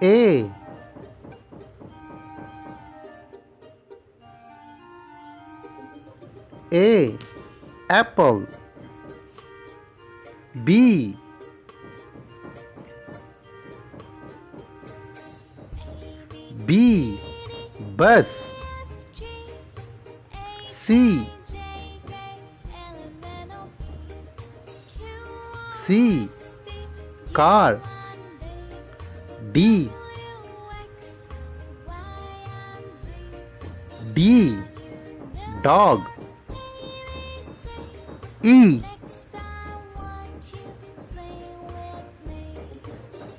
A. A. Apple. B. B. Bus. C. C. Car. D. D. Dog. E.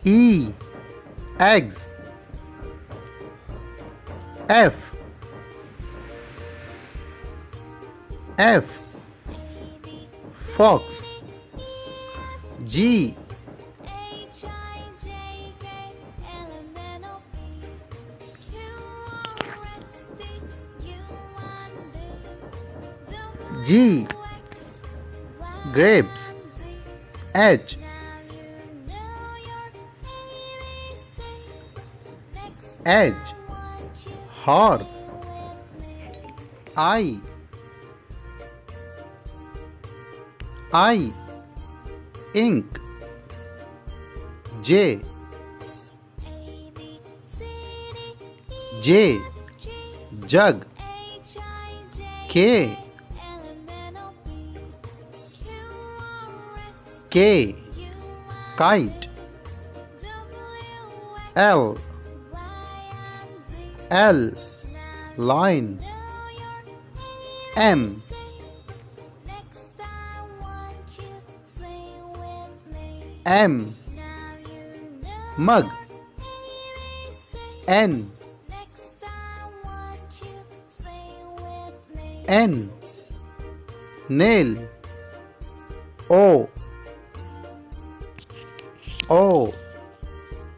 E. Eggs. F. F. Fox. G. G. Grapes. H. H. Horse. I. Ink. J. Jug. K. Kite. L. Line. M. Mug. N. Nail. O.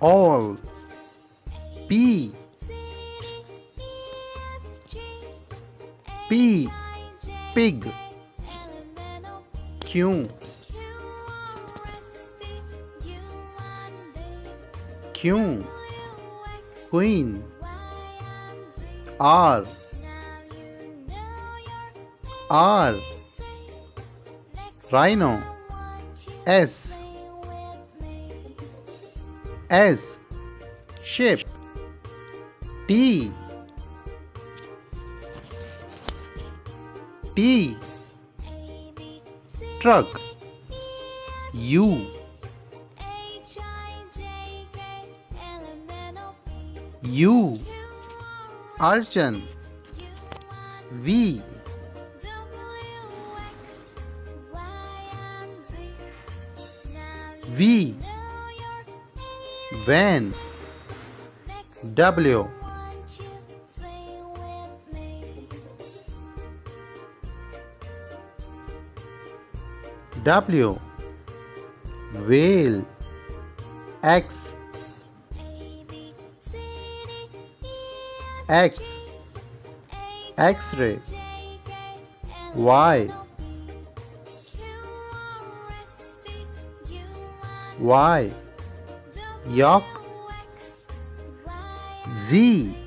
All. P. Pig. Q. Queen. R. Rhino. S. Ship. T. Truck. U. Urchin. V. Van. W. Whale. X. X-ray. Y. York. Z.